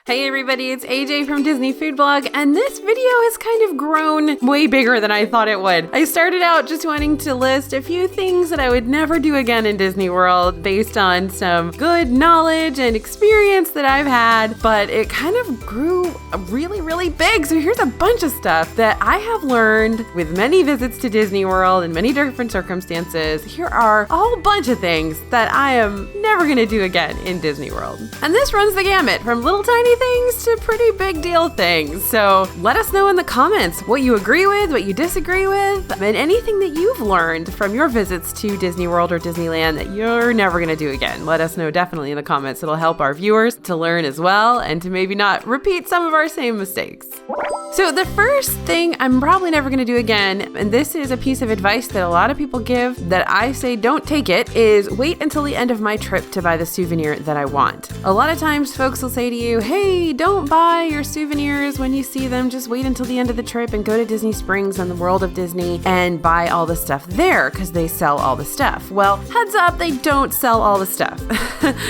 Hey everybody, it's AJ from Disney Food Blog, and this video has kind of grown way bigger than I thought it would. I started out just wanting to list a few things that I would never do again in Disney World based on some good knowledge and experience that I've had, but it kind of grew really big. So here's a bunch of stuff that I have learned with many visits to Disney World in many different circumstances. Here are a whole bunch of things that I am never going to do again in Disney World. And this runs the gamut from little tiny things to pretty big deal things. So let us know in the comments what you agree with, what you disagree with, and anything that you've learned from your visits to Disney World or Disneyland that you're never going to do again. Let us know definitely in the comments. It'll help our viewers to learn as well and to maybe not repeat some of our same mistakes. So the first thing I'm probably never going to do again, and this is a piece of advice that a lot of people give that I say don't take it, is wait until the end of my trip to buy the souvenir that I want. A lot of times folks will say to you, hey, don't buy your souvenirs when you see them. Just wait until the end of the trip and go to Disney Springs and the World of Disney and buy all the stuff there because they sell all the stuff. Well, heads up, they don't sell all the stuff.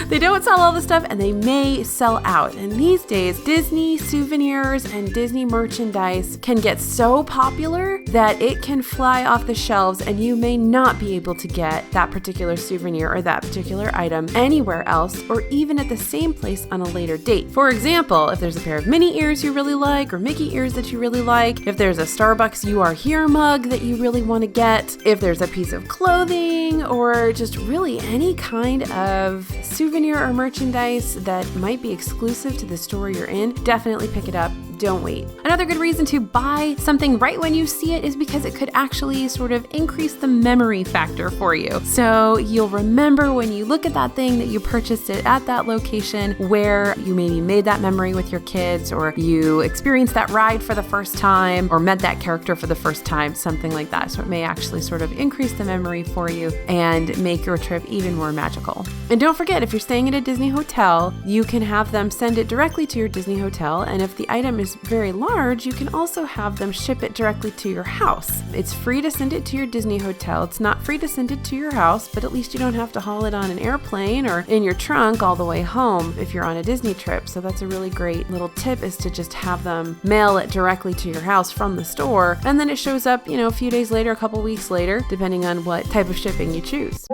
They don't sell all the stuff and they may sell out. And these days, Disney souvenirs and Disney merchandise can get so popular that it can fly off the shelves and you may not be able to get that particular souvenir or that particular item anywhere else or even at the same place on a later date. For example, if there's a pair of Minnie ears you really like or Mickey ears that you really like, if there's a Starbucks You Are Here mug that you really want to get, if there's a piece of clothing or just really any kind of souvenir or merchandise that might be exclusive to the store you're in, definitely pick it up. Don't wait. Another good reason to buy something right when you see it is because it could actually sort of increase the memory factor for you. So you'll remember when you look at that thing that you purchased it at that location where you maybe made that memory with your kids or you experienced that ride for the first time or met that character for the first time, something like that. So it may actually sort of increase the memory for you and make your trip even more magical. And don't forget, if you're staying at a Disney hotel, you can have them send it directly to your Disney hotel. And if the item is very large, you can also have them ship it directly to your house. It's free to send it to your Disney hotel. It's not free to send it to your house, but at least you don't have to haul it on an airplane or in your trunk all the way home if you're on a Disney trip. So that's a really great little tip, is to just have them mail it directly to your house from the store. And then it shows up, a few days later, a couple weeks later, depending on what type of shipping you choose.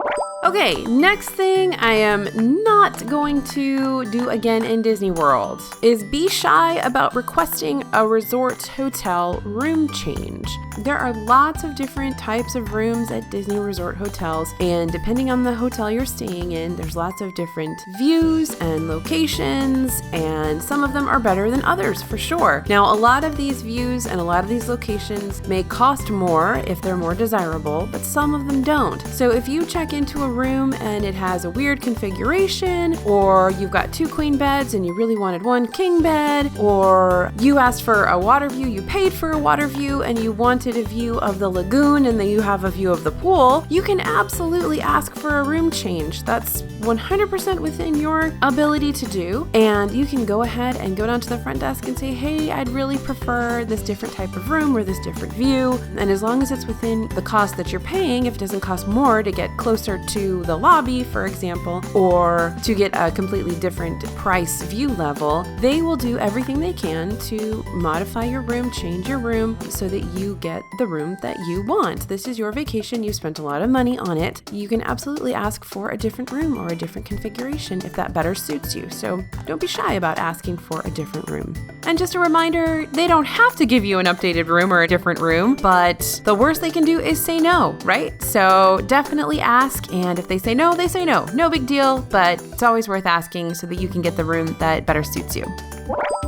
Okay, next thing I am not going to do again in Disney World is be shy about requesting a resort hotel room change. There are lots of different types of rooms at Disney resort hotels, and depending on the hotel you're staying in, there's lots of different views and locations, and some of them are better than others for sure. Now, a lot of these views and a lot of these locations may cost more if they're more desirable, but some of them don't. So if you check into a room and it has a weird configuration, or you've got 2 queen beds and you really wanted 1 king bed, or you asked for a water view, you paid for a water view, and you wanted a view of the lagoon and then you have a view of the pool, you can absolutely ask for a room change. That's 100% within your ability to do, and you can go ahead and go down to the front desk and say, hey, I'd really prefer this different type of room or this different view. And as long as it's within the cost that you're paying, if it doesn't cost more to get closer to the lobby, for example, or to get a completely different price view level, they will do everything they can to modify your room, change your room so that you get the room that you want. This is your vacation. You spent a lot of money on it. You can absolutely ask for a different room or a different configuration if that better suits you. So don't be shy about asking for a different room. And just a reminder, they don't have to give you an updated room or a different room, but the worst they can do is say no, right? So definitely ask, and if they say no, they say no. No big deal, but it's always worth asking so that you can get the room that better suits you.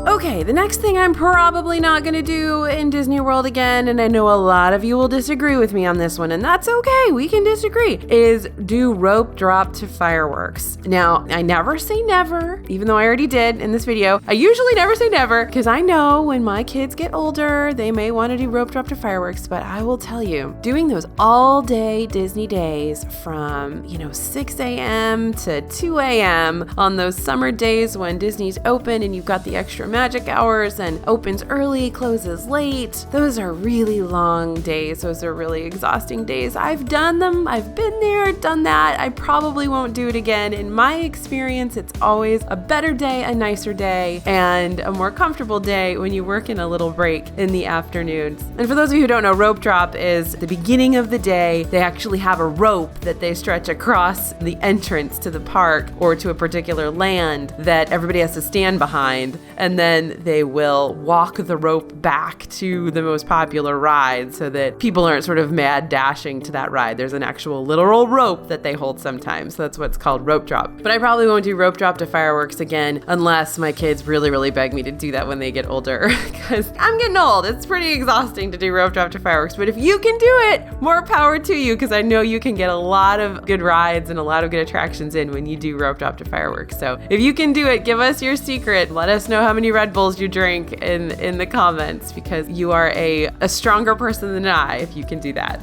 Okay, the next thing I'm probably not going to do in Disney World again, and I know a lot of you will disagree with me on this one, and that's okay, we can disagree, is do rope drop to fireworks. Now, I never say never, even though I already did in this video. I usually never say never, because I know when my kids get older, they may want to do rope drop to fireworks, but I will tell you, doing those all-day Disney days from, 6 a.m. to 2 a.m. on those summer days when Disney's open and you've got the extra magic hours and opens early, closes late. Those are really long days. Those are really exhausting days. I've done them. I've been there, done that. I probably won't do it again. In my experience, it's always a better day, a nicer day, and a more comfortable day when you work in a little break in the afternoons. And for those of you who don't know, rope drop is the beginning of the day. They actually have a rope that they stretch across the entrance to the park or to a particular land that everybody has to stand behind, and then they will walk the rope back to the most popular ride so that people aren't sort of mad dashing to that ride. There's an actual literal rope that they hold sometimes. So that's what's called rope drop. But I probably won't do rope drop to fireworks again unless my kids really, really beg me to do that when they get older, because I'm getting old. It's pretty exhausting to do rope drop to fireworks. But if you can do it, more power to you, because I know you can get a lot of good rides and a lot of good attractions in when you do rope drop to fireworks. So if you can do it, give us your secret. Let us know how many Red Bulls you drink in the comments, because you are a stronger person than I if you can do that.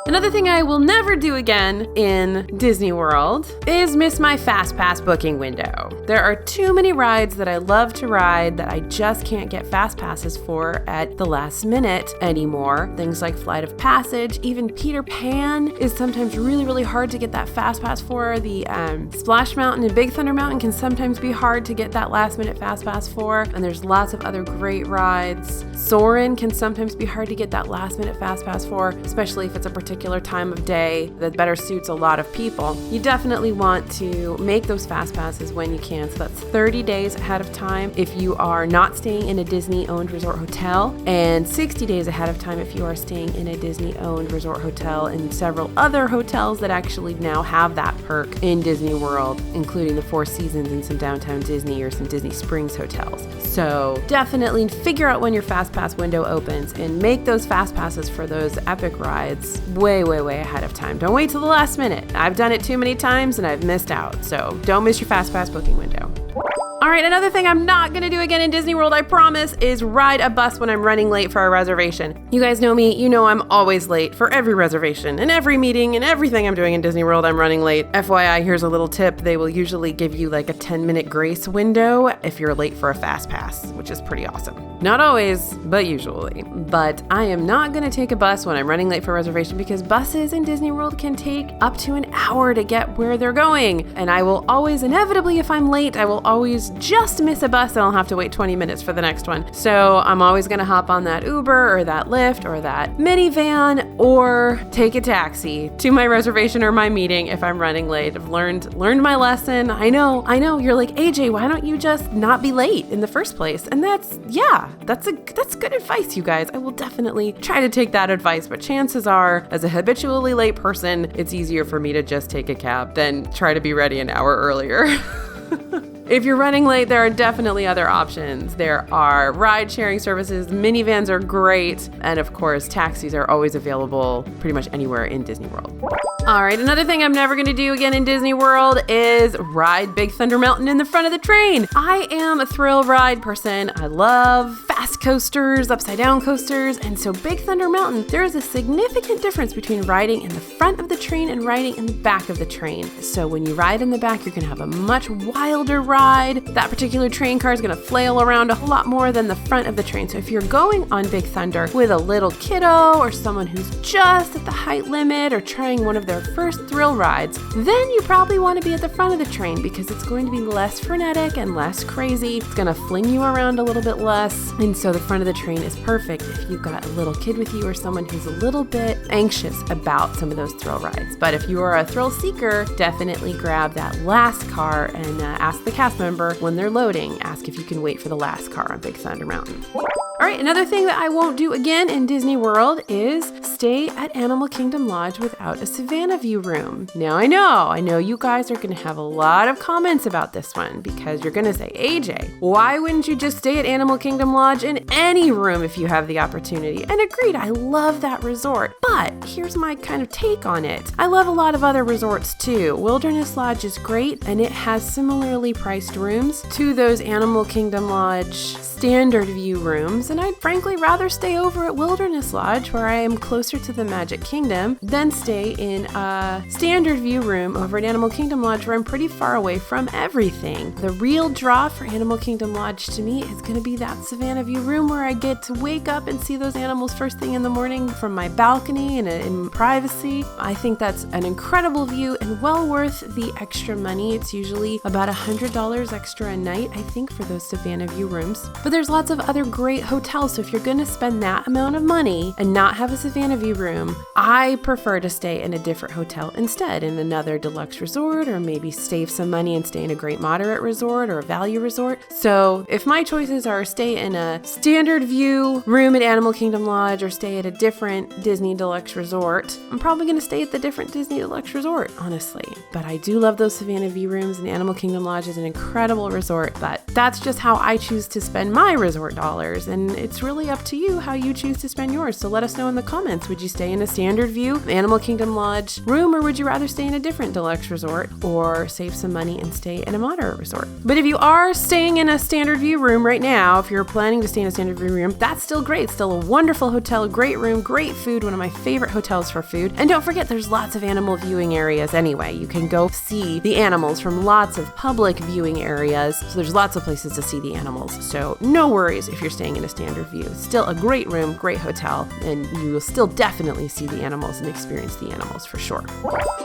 Another thing I will never do again in Disney World is miss my FastPass booking window. There are too many rides that I love to ride that I just can't get FastPasses for at the last minute anymore. Things like Flight of Passage, even Peter Pan is sometimes really, really hard to get that FastPass for. The Splash Mountain and Big Thunder Mountain can sometimes be hard to get that last minute FastPass for. And there's lots of other great rides. Soarin' can sometimes be hard to get that last minute FastPass for, especially if it's a particular time of day that better suits a lot of people. You definitely want to make those FastPasses when you can. So that's 30 days ahead of time if you are not staying in a Disney-owned resort hotel, and 60 days ahead of time if you are staying in a Disney-owned resort hotel, and several other hotels that actually now have that perk in Disney World, including the Four Seasons and some Downtown Disney or some Disney Springs hotels. So definitely figure out when your FastPass window opens and make those FastPasses for those epic rides way, way, way ahead of time. Don't wait till the last minute. I've done it too many times and I've missed out. So don't miss your FastPass booking window. All right, another thing I'm not gonna do again in Disney World, I promise, is ride a bus when I'm running late for a reservation. You guys know me, you know I'm always late for every reservation and every meeting and everything I'm doing in Disney World, I'm running late. FYI, here's a little tip. They will usually give you like a 10-minute grace window if you're late for a FastPass, which is pretty awesome. Not always, but usually. But I am not gonna take a bus when I'm running late for a reservation, because buses in Disney World can take up to an hour to get where they're going. And I will always, inevitably, if I'm late, I will always just miss a bus and I'll have to wait 20 minutes for the next one. So I'm always gonna hop on that Uber or that Lyft or that minivan or take a taxi to my reservation or my meeting if I'm running late. I've learned my lesson. I know, you're like, AJ, why don't you just not be late in the first place? And that's good advice, you guys. I will definitely try to take that advice, but chances are, as a habitually late person, it's easier for me to just take a cab than try to be ready an hour earlier. If you're running late, there are definitely other options. There are ride-sharing services, minivans are great, and of course, taxis are always available pretty much anywhere in Disney World. All right, another thing I'm never gonna do again in Disney World is ride Big Thunder Mountain in the front of the train. I am a thrill ride person. I love fast coasters, upside down coasters, and so Big Thunder Mountain, there is a significant difference between riding in the front of the train and riding in the back of the train. So when you ride in the back, you're gonna have a much wilder ride. That particular train car is gonna flail around a whole lot more than the front of the train. So if you're going on Big Thunder with a little kiddo or someone who's just at the height limit or trying one of their first thrill rides, then you probably want to be at the front of the train because it's going to be less frenetic and less crazy. It's going to fling you around a little bit less. And so the front of the train is perfect if you've got a little kid with you or someone who's a little bit anxious about some of those thrill rides. But if you are a thrill seeker, definitely grab that last car and ask the cast member when they're loading, ask if you can wait for the last car on Big Thunder Mountain. All right, another thing that I won't do again in Disney World is stay at Animal Kingdom Lodge without a Savanna view room. Now I know you guys are gonna have a lot of comments about this one because you're gonna say, AJ, why wouldn't you just stay at Animal Kingdom Lodge in any room if you have the opportunity? And agreed, I love that resort, but here's my kind of take on it. I love a lot of other resorts too. Wilderness Lodge is great and it has similarly priced rooms to those Animal Kingdom Lodge standard view rooms, and I'd frankly rather stay over at Wilderness Lodge, where I am closer to the Magic Kingdom, than stay in a standard view room over at Animal Kingdom Lodge, where I'm pretty far away from everything. The real draw for Animal Kingdom Lodge to me is going to be that Savanna view room where I get to wake up and see those animals first thing in the morning from my balcony and in privacy. I think that's an incredible view and well worth the extra money. It's usually about $100 extra a night, I think, for those Savanna view rooms. But there's lots of other great hotels, so if you're going to spend that amount of money and not have a Savanna view room, I prefer to stay in a different hotel instead, in another deluxe resort, or maybe save some money and stay in a great moderate resort or a value resort. So if my choices are stay in a standard view room at Animal Kingdom Lodge or stay at a different Disney deluxe resort, I'm probably going to stay at the different Disney deluxe resort, honestly. But I do love those Savanna view rooms, and Animal Kingdom Lodge is an incredible resort, but that's just how I choose to spend my resort dollars, and it's really up to you how you choose to spend yours. So let us know in the comments, would you stay in a standard view Animal Kingdom Lodge room, or would you rather stay in a different deluxe resort or save some money and stay in a moderate resort? But if you are staying in a standard view room right now, if you're planning to stay in a standard view room, that's still great. Still a wonderful hotel, great room, great food, one of my favorite hotels for food. And don't forget, there's lots of animal viewing areas anyway. You can go see the animals from lots of public viewing areas. So there's lots of places to see the animals. So no worries if you're staying in a standard view. Still a great room, great hotel, and you will still definitely see the animals and experience the animals for sure.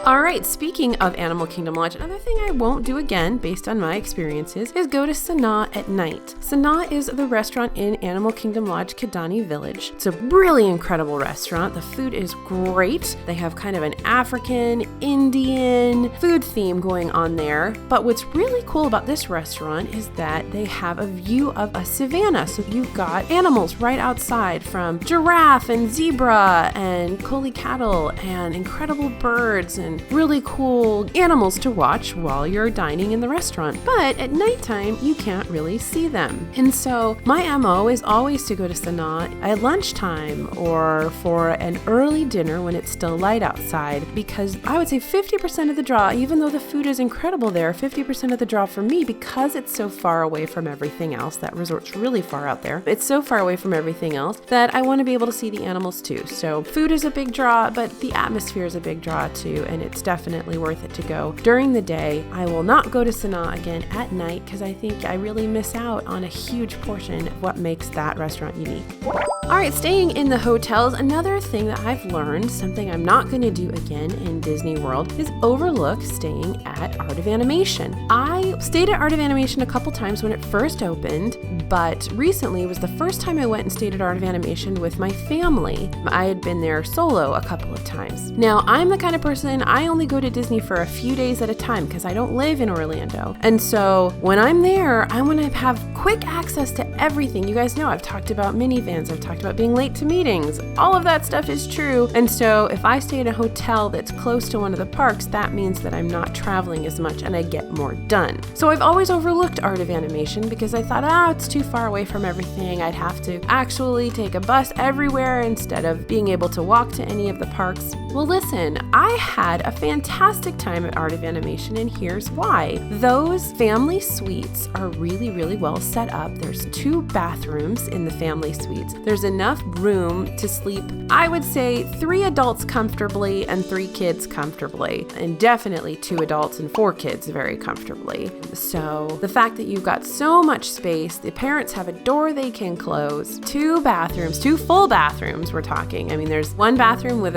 All right, speaking of Animal Kingdom Lodge, another thing I won't do again based on my experiences is go to Sanaa at night. Sanaa is the restaurant in Animal Kingdom Lodge, Kidani Village. It's a really incredible restaurant. The food is great. They have kind of an African, Indian food theme going on there. But what's really cool about this restaurant is that they have a view of a savanna. So you've got animals right outside, from giraffe and zebra and collie cattle and incredible birds and really cool animals to watch while you're dining in the restaurant. But at nighttime, you can't really see them. And so my MO is always to go to Sanaa at lunchtime or for an early dinner when it's still light outside, because I would say 50% of the draw, even though the food is incredible there, 50% of the draw for me, because it's so far away from everything else, that resort's really far out there, it's so far away from everything else that I want to be able to see the animals too. So food is a big draw, but the atmosphere is a big draw too, and it's definitely worth it to go during the day. I will not go to Sanaa again at night because I think I really miss out on a huge portion of what makes that restaurant unique. All right, staying in the hotels, another thing that I've learned, something I'm not going to do again in Disney World, is Overlook staying at Art of Animation. I stayed at Art of Animation a couple times when it first opened, but recently was the first time I went and stayed at Art of Animation with my family. I had been there solo a couple of times. Now, I'm the kind of person, I only go to Disney for a few days at a time because I don't live in Orlando. And so when I'm there, I want to have quick access to everything. You guys know I've talked about minivans, I've talked about being late to meetings. All of that stuff is true. And so if I stay in a hotel that's close to one of the parks, that means that I'm not traveling as much and I get more done. So I've always overlooked Art of Animation because I thought, it's too far away from everything. I'd have to actually take a bus everywhere instead of being able to walk to any of the parks. Well, listen, I had a fantastic time at Art of Animation, and here's why. Those family suites are really, really well set up. There's 2 bathrooms in the family suites. There's enough room to sleep, I would say 3 adults comfortably and 3 kids comfortably, and definitely 2 adults and 4 kids very comfortably. So the fact that you've got so much space, the parents have a door they can close, 2 bathrooms, 2 full bathrooms we're talking. I mean, there's 1 bathroom with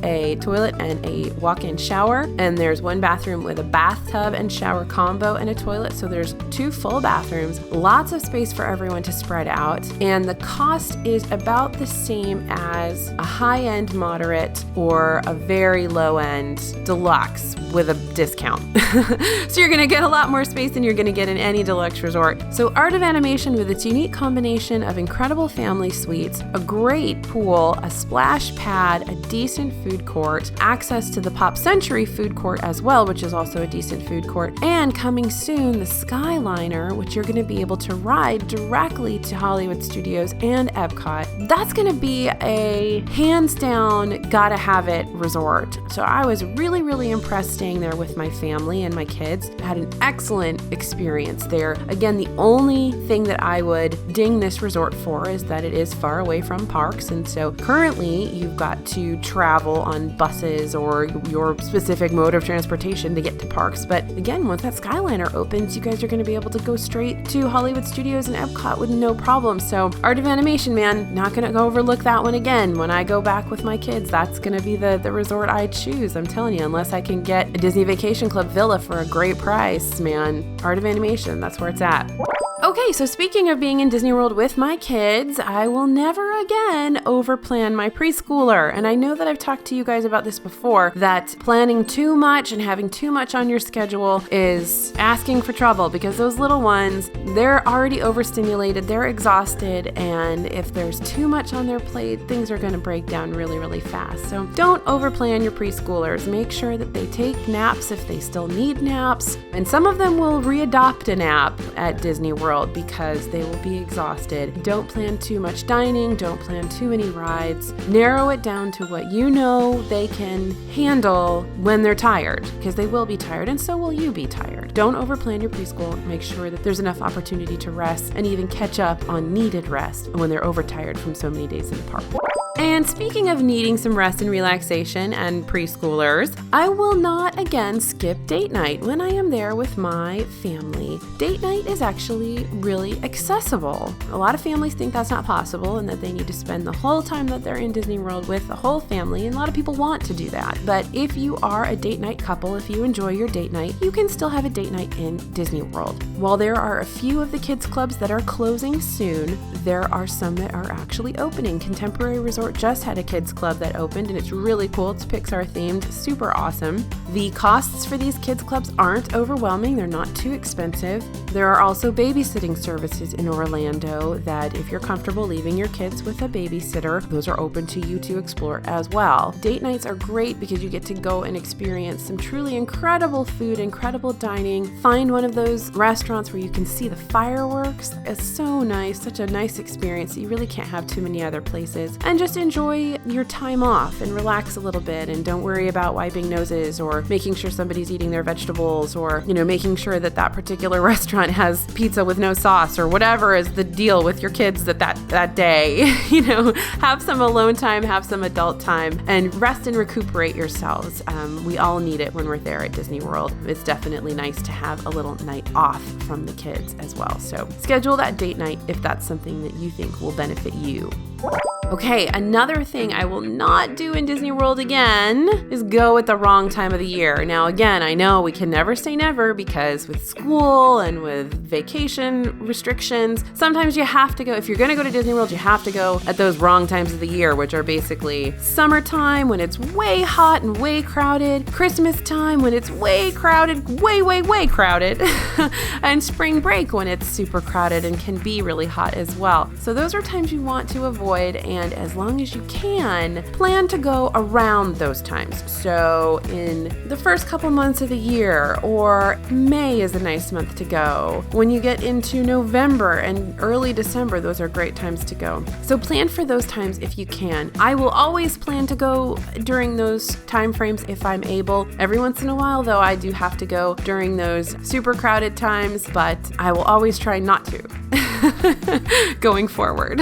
a toilet and a walk-in shower, and there's 1 bathroom with a bathtub and shower combo and a toilet. So there's 2 full bathrooms, lots of space for everyone to spread out, and the cost is about the same as a high-end moderate or a very low-end deluxe with a discount. So you're gonna get a lot more space than you're gonna get in any deluxe resort. So Art of Animation, with its unique combination of incredible family suites, a great pool, a splash pad, a decent food court, access to the Pop Century food court as well, which is also a decent food court, and coming soon, the Skyliner, which you're gonna be able to ride directly to Hollywood Studios and Epcot. That's gonna be a hands down, gotta have it resort. So I was really, really impressed staying there with my family and my kids. I had an excellent excellent experience there. Again, the only thing that I would ding this resort for is that it is far away from parks. And so currently you've got to travel on buses or your specific mode of transportation to get to parks. But again, once that Skyliner opens, you guys are going to be able to go straight to Hollywood Studios and Epcot with no problem. So Art of Animation, man, not going to overlook that one again. When I go back with my kids, that's going to be the resort I choose. I'm telling you, unless I can get a Disney Vacation Club villa for a great price, man, Art of Animation, that's where it's at. Okay, so speaking of being in Disney World with my kids, I will never again overplan my preschooler. And I know that I've talked to you guys about this before, that planning too much and having too much on your schedule is asking for trouble, because those little ones, they're already overstimulated, they're exhausted, and if there's too much on their plate, things are going to break down really, really fast. So don't overplan your preschoolers. Make sure that they take naps if they still need naps. And some of them will readopt a nap at Disney World because they will be exhausted. Don't plan too much dining. Don't plan too many rides. Narrow it down to what you know they can handle when they're tired, because they will be tired and so will you be tired. Don't overplan your preschool. Make sure that there's enough opportunity to rest and even catch up on needed rest when they're overtired from so many days in the park. And speaking of needing some rest and relaxation and preschoolers, I will not again skip date night when I am there with my family. Date night is actually really accessible. A lot of families think that's not possible and that they need to spend the whole time that they're in Disney World with the whole family, and a lot of people want to do that. But if you are a date night couple, if you enjoy your date night, you can still have a date night in Disney World. While there are a few of the kids clubs that are closing soon, there are some that are actually opening. Contemporary Resort just had a kids club that opened, and it's really cool. It's Pixar themed, super awesome. The costs for these kids clubs aren't overwhelming. They're not too expensive. There are also babysitting services in Orlando that if you're comfortable leaving your kids with a babysitter, those are open to you to explore as well. Date nights are great because you get to go and experience some truly incredible food, incredible dining. Find one of those restaurants where you can see the fireworks. It's so nice, such a nice experience. You really can't have too many other places. And just enjoy your time off and relax a little bit, and don't worry about wiping noses or making sure somebody's eating their vegetables, or, making sure that particular restaurant has pizza with no sauce, or whatever is the deal with your kids that day. Have some alone time, have some adult time, and rest and recuperate yourselves. We all need it when we're there at Disney World. It's definitely nice to have a little night off from the kids as well. So schedule that date night if that's something that you think will benefit you. Okay, another thing I will not do in Disney World again is go at the wrong time of the year. Now, again, I know we can never say never, because with school and with vacation restrictions, sometimes you have to go. If you're going to go to Disney World, you have to go at those wrong times of the year, which are basically summertime when it's way hot and way crowded, Christmas time when it's way crowded, way crowded, and spring break when it's super crowded and can be really hot as well. So those are times you want to avoid, and as long as you can, plan to go around those times. So in the first couple months of the year, or May is a nice month to go. When you get into November and early December, those are great times to go. So plan for those times if you can. I will always plan to go during those time frames if I'm able. Every once in a while, though, I do have to go during those super crowded times, but I will always try not to going forward.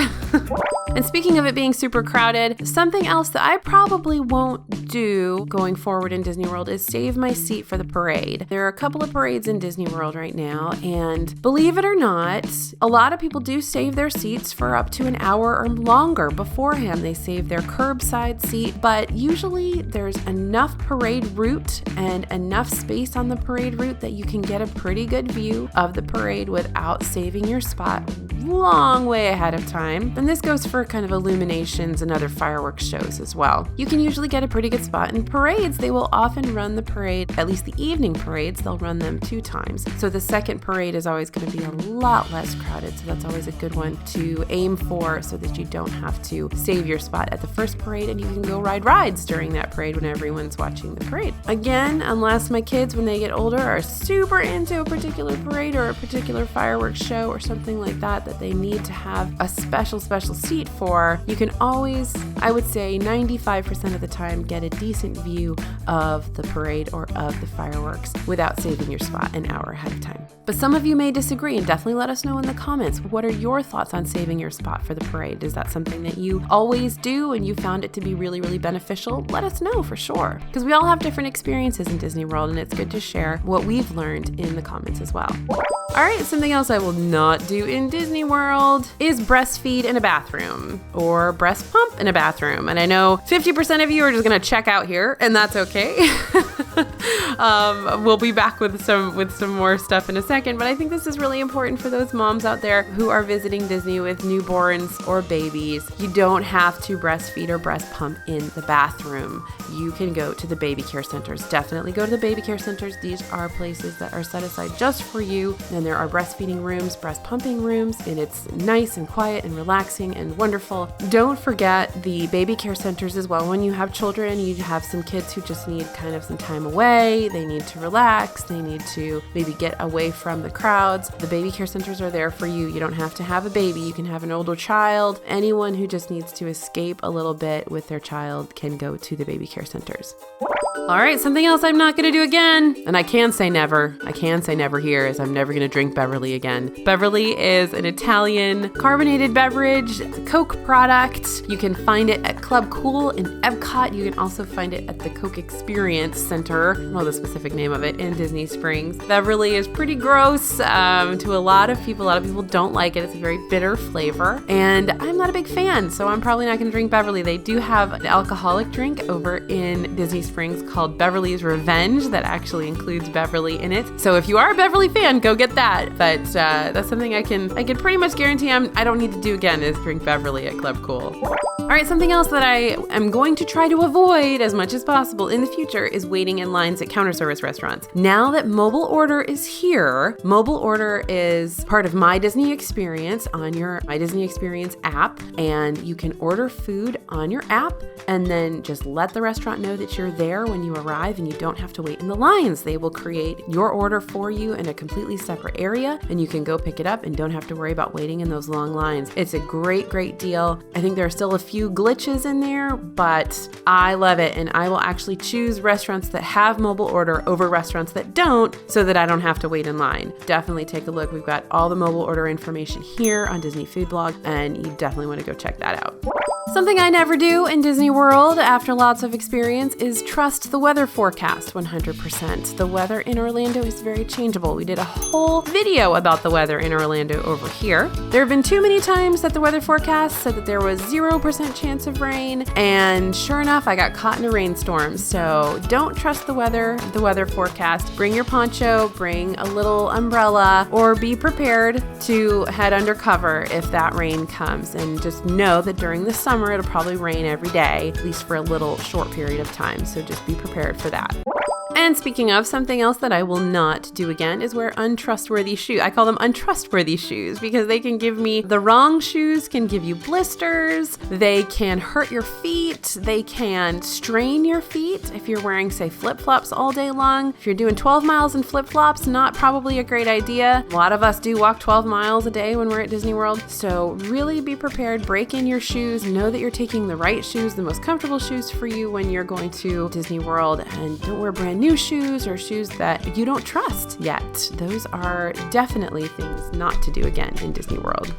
And speaking of it being super crowded, something else that I probably won't do going forward in Disney World is save my seat for the parade. There are a couple of parades in Disney World right now, and believe it or not, a lot of people do save their seats for up to an hour or longer beforehand. They save their curbside seat, but usually there's enough parade route and enough space on the parade route that you can get a pretty good view of the parade without saving your spot long way ahead of time. And this goes for kind of illuminations and other fireworks shows as well. You can usually get a pretty good spot. In parades, they will often run the parade, at least the evening parades, they'll run them 2 times. So the second parade is always going to be a lot less crowded. So that's always a good one to aim for, so that you don't have to save your spot at the first parade, and you can go ride rides during that parade when everyone's watching the parade. Again, unless my kids, when they get older, are super into a particular parade or a particular fireworks show or something like that they need to have a special seat for, you can always, I would say 95% of the time, get a decent view of the parade or of the fireworks without saving your spot an hour ahead of time. But some of you may disagree, and definitely let us know in the comments. What are your thoughts on saving your spot for the parade? Is that something that you always do and you found it to be really, really beneficial? Let us know for sure, because we all have different experiences in Disney World, and it's good to share what we've learned in the comments as well. All right, something else I will not do in Disney World is breastfeed in a bathroom or breast pump in a bathroom. And I know 50% of you are just gonna check out here, and that's okay. We'll be back with some more stuff in a second, but I think this is really important for those moms out there who are visiting Disney with newborns or babies. You don't have to breastfeed or breast pump in the bathroom. You can go to the baby care centers. Definitely go to the baby care centers. These are places that are set aside just for you. And there are breastfeeding rooms, breast pumping rooms, and it's nice and quiet and relaxing and wonderful. Don't forget the baby care centers as well. When you have children, you have some kids who just need kind of some time away. They need to relax. They need to maybe get away from the crowds. The baby care centers are there for you. You don't have to have a baby. You can have an older child. Anyone who just needs to escape a little bit with their child can go to the baby care centers. All right, something else I'm not going to do again, and I can say never. I can say never here, is I'm never going to drink Beverly again. Beverly is an Italian carbonated beverage, Coke product. You can find it at Club Cool in Epcot. You can also find it at the Coke Experience Center, I don't know the specific name of it, in Disney Springs. Beverly is pretty gross to a lot of people. A lot of people don't like it. It's a very bitter flavor, and I'm not a big fan, so I'm probably not going to drink Beverly. They do have an alcoholic drink over in Disney Springs called Beverly's Revenge that actually includes Beverly in it. So if you are a Beverly fan, go get that. But that's something I can pretty much guarantee I don't need to do again is drink Beverly at Club Cool. All right, something else that I am going to try to avoid as much as possible in the future is waiting in lines at counter service restaurants. Now that mobile order is here, mobile order is part of My Disney Experience on your My Disney Experience app, and you can order food on your app and then just let the restaurant know that you're there when you arrive, and you don't have to wait in the lines. They will create your order for you in a completely separate area, and you can go pick it up and don't have to worry about waiting in those long lines. It's a great, great deal. I think there are still a few glitches in there, but I love it, and I will actually choose restaurants that have mobile order over restaurants that don't, so that I don't have to wait in line. Definitely take a look. We've got all the mobile order information here on Disney Food Blog, and you definitely want to go check that out. Something I never do in Disney World after lots of experience is trust the weather forecast 100%. The weather in Orlando is very changeable. We did a whole video about the weather in Orlando over here. There have been too many times that the weather forecast said that there was 0% chance of rain, and sure enough, I got caught in a rainstorm. So don't trust the weather forecast. Bring your poncho, bring a little umbrella, or be prepared to head undercover if that rain comes. And just know that during the summer, it'll probably rain every day, at least for a little short period of time. So just be prepared for that. And speaking of, something else that I will not do again is wear untrustworthy shoes. I call them untrustworthy shoes because they can give me, the wrong shoes can give you blisters. They can hurt your feet. They can strain your feet if you're wearing, say, flip-flops all day long. If you're doing 12 miles in flip-flops, not probably a great idea. A lot of us do walk 12 miles a day when we're at Disney World. So really be prepared. Break in your shoes. Know that you're taking the right shoes, the most comfortable shoes for you when you're going to Disney World, and don't wear brand new shoes or shoes that you don't trust yet. Those are definitely things not to do again in Disney World.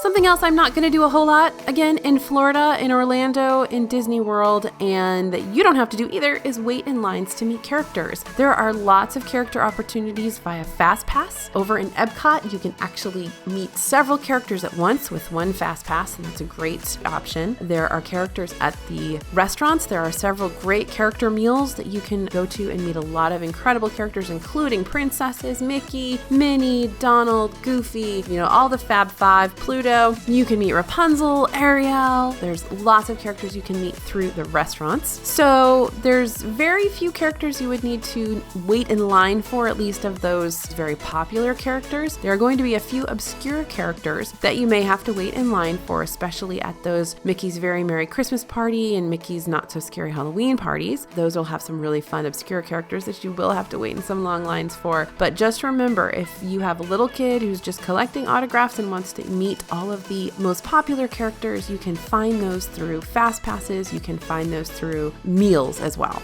Something else I'm not going to do a whole lot again in Florida, in Orlando, in Disney World, and that you don't have to do either, is wait in lines to meet characters. There are lots of character opportunities via FastPass. Over in Epcot, you can actually meet several characters at once with one FastPass, and that's a great option. There are characters at the restaurants. There are several great character meals that you can go to and meet a lot of incredible characters, including princesses, Mickey, Minnie, Donald, Goofy, all the Fab Five, Pluto. You can meet Rapunzel, Ariel. There's lots of characters you can meet through the restaurants. So there's very few characters you would need to wait in line for, at least of those very popular characters. There are going to be a few obscure characters that you may have to wait in line for, especially at those Mickey's Very Merry Christmas Party and Mickey's Not So Scary Halloween parties. Those will have some really fun obscure characters that you will have to wait in some long lines for. But just remember, if you have a little kid who's just collecting autographs and wants to meet all all of the most popular characters. You can find those through FastPasses. You can find those through meals as well.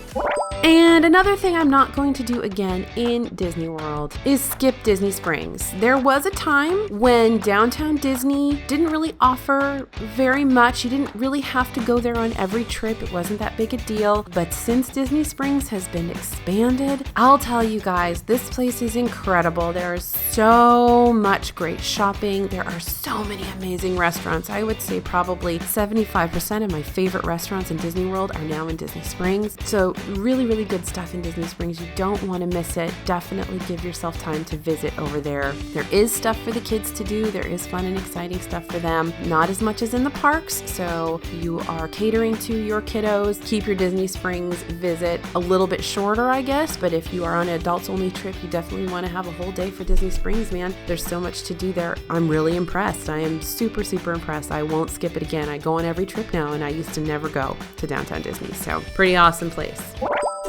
And another thing I'm not going to do again in Disney World is skip Disney Springs. There was a time when downtown Disney didn't really offer very much. You didn't really have to go there on every trip. It wasn't that big a deal. But since Disney Springs has been expanded, I'll tell you guys, this place is incredible. There is so much great shopping. There are so many amazing restaurants. I would say probably 75% of my favorite restaurants in Disney World are now in Disney Springs. So really good stuff in Disney Springs. You don't want to miss it. Definitely give yourself time to visit over there. There is stuff for the kids to do. There is fun and exciting stuff for them. Not as much as in the parks. So you are catering to your kiddos. Keep your Disney Springs visit a little bit shorter, I guess. But if you are on an adults only trip, you definitely want to have a whole day for Disney Springs, man. There's so much to do there. I'm really impressed. I am super impressed. I won't skip it again. I go on every trip now, and I used to never go to downtown Disney. So pretty awesome place.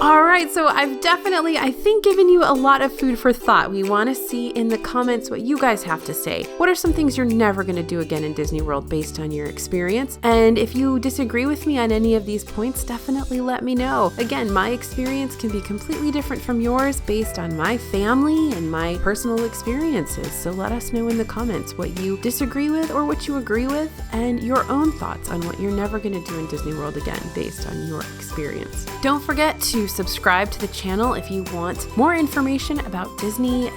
All right, so I've definitely, I think, given you a lot of food for thought. We want to see in the comments what you guys have to say. What are some things you're never going to do again in Disney World based on your experience? And if you disagree with me on any of these points, definitely let me know. Again, my experience can be completely different from yours based on my family and my personal experiences. So let us know in the comments what you disagree with or what you agree with and your own thoughts on what you're never going to do in Disney World again based on your experience. Don't forget to subscribe to the channel if you want more information about Disney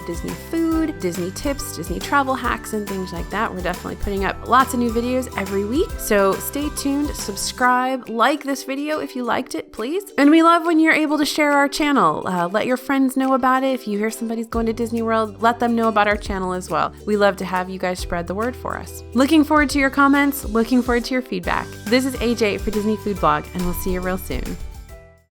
food, Disney tips, Disney travel hacks, and things like that. We're definitely putting up lots of new videos every week. So stay tuned, subscribe, like this video if you liked it, please. And we love when you're able to share our channel. Let your friends know about it. If you hear somebody's going to Disney World, let them know about our channel as well. We love to have you guys spread the word for us. Looking forward to your comments, looking forward to your feedback. This is AJ for Disney Food Blog, and we'll see you real soon.